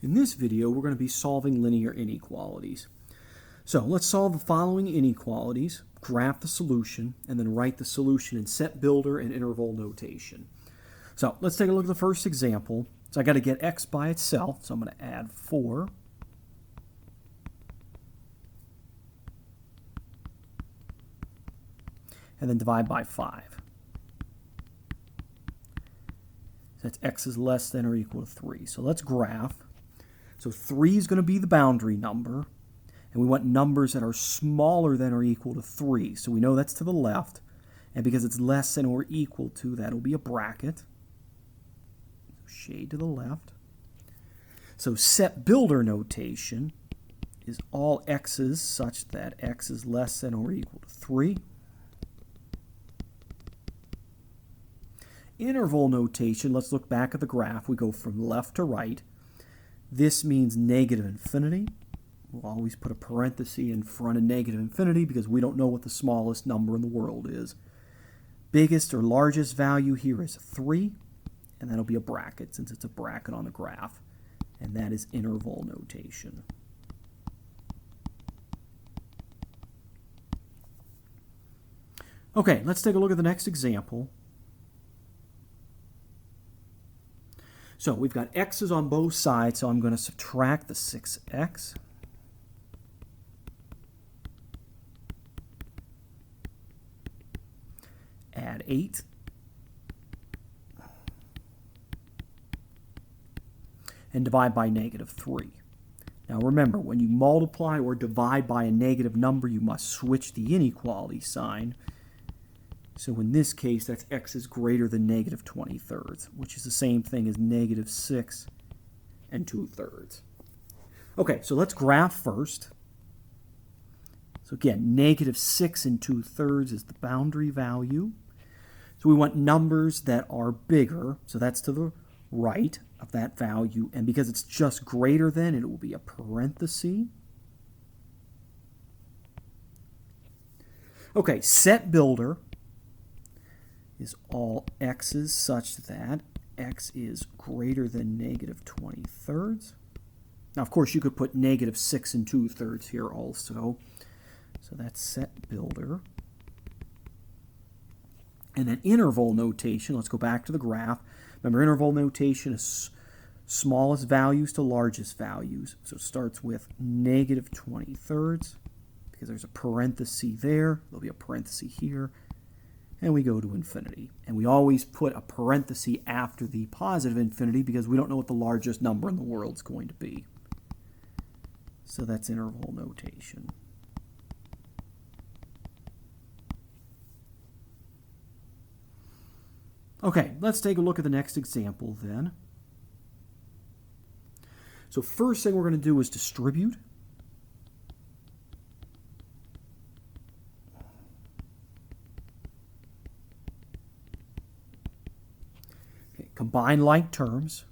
In this video, we're going to be solving linear inequalities. So let's solve the following inequalities, graph the solution, and then write the solution in set builder and interval notation. So let's take a look at the first example. So I got to get x by itself, so I'm going to add 4. And then divide by 5. So that's x is less than or equal to 3. So let's graph. So 3 is going to be the boundary number, and we want numbers that are smaller than or equal to 3. So we know that's to the left, and because it's less than or equal to, that'll be a bracket. Shade to the left. So set builder notation is all x's such that x is less than or equal to 3. Interval notation, let's look back at the graph. We go from left to right. This means negative infinity. We'll always put a parenthesis in front of negative infinity because we don't know what the smallest number in the world is. Biggest or largest value here is 3, and that'll be a bracket since it's a bracket on the graph. And that is interval notation. Okay, let's take a look at the next example. So we've got x's on both sides, so I'm going to subtract the 6x. Add 8. And divide by negative 3. Now remember, when you multiply or divide by a negative number, you must switch the inequality sign. So in this case, that's x is greater than negative 2/3, which is the same thing as negative 6 2/3. Okay, so let's graph first. So again, negative 6 2/3 is the boundary value. So we want numbers that are bigger, so that's to the right of that value. And because it's just greater than, it will be a parenthesis. Okay, set builder is all x's such that x is greater than negative 2/3. Now, of course, you could put negative 6 2/3 here also. So that's set builder. And then interval notation, let's go back to the graph. Remember, interval notation is smallest values to largest values. So it starts with negative 2/3 because there's a parenthesis there. There'll be a parenthesis here. And we go to infinity. And we always put a parenthesis after the positive infinity because we don't know what the largest number in the world is going to be. So that's interval notation. Okay, let's take a look at the next example then. So first thing we're going to do is distribute. Combine like terms.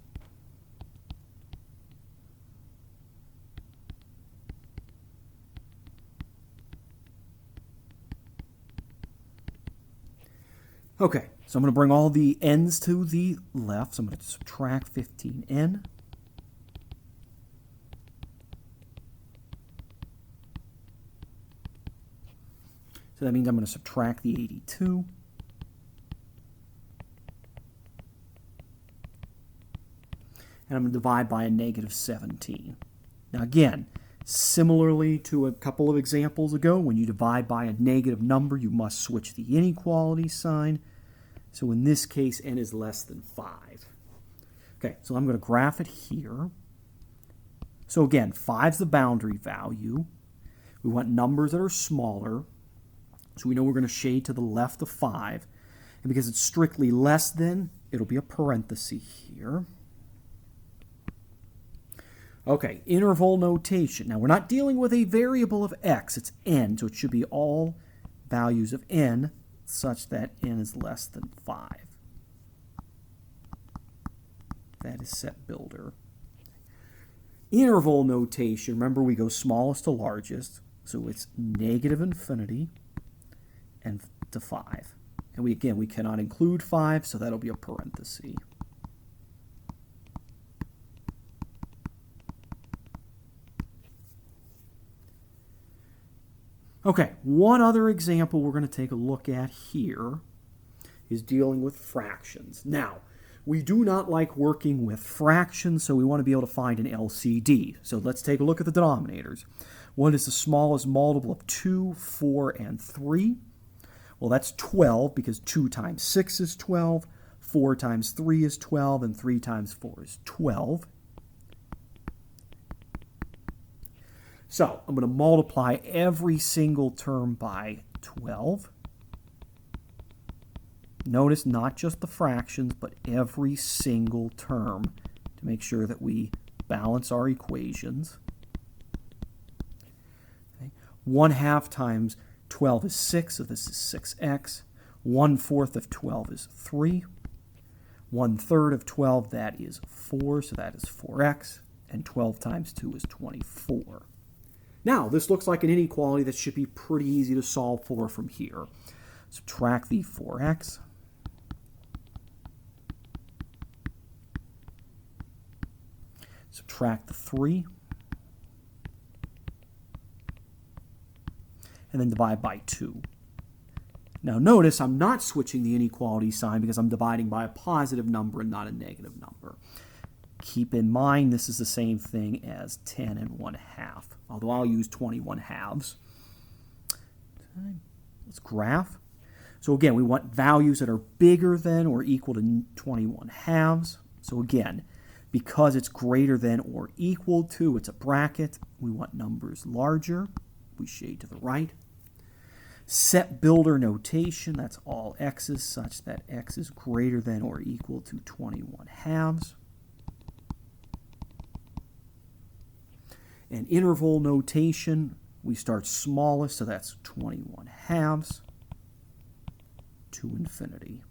Okay, so I'm going to bring all the n's to the left. So I'm going to subtract 15n. So that means I'm going to subtract the 82. And I'm going to divide by a negative 17. Now again, similarly to a couple of examples ago, when you divide by a negative number, you must switch the inequality sign. So in this case, n is less than 5. Okay, so I'm going to graph it here. So again, 5 is the boundary value. We want numbers that are smaller. So we know we're going to shade to the left of 5. And because it's strictly less than, it'll be a parenthesis here. Okay, interval notation. Now, we're not dealing with a variable of x. It's n, so it should be all values of n such that n is less than 5. That is set builder. Interval notation, remember we go smallest to largest, so it's negative infinity and to 5. And we cannot include 5, so that'll be a parenthesis. Okay, one other example we're going to take a look at here is dealing with fractions. Now, we do not like working with fractions, so we want to be able to find an LCD. So let's take a look at the denominators. What is the smallest multiple of 2, 4, and 3? Well, that's 12, because 2 times 6 is 12, 4 times 3 is 12, and 3 times 4 is 12. So I'm going to multiply every single term by 12. Notice not just the fractions, but every single term to make sure that we balance our equations. Okay. 1/2 times 12 is 6, so this is 6x. 1/4 of 12 is 3. 1/3 of 12, that is 4, so that is 4x. And 12 times 2 is 24. Now, this looks like an inequality that should be pretty easy to solve for from here. Subtract the 4x. Subtract the 3. And then divide by 2. Now notice I'm not switching the inequality sign because I'm dividing by a positive number and not a negative number. Keep in mind this is the same thing as 10 and 1/2, although I'll use 21/2. Let's graph. So again, we want values that are bigger than or equal to 21/2. So again, because it's greater than or equal to, it's a bracket. We want numbers larger. We shade to the right. Set builder notation, that's all x's such that x is greater than or equal to 21/2. And interval notation, we start smallest, so that's 21/2 to infinity.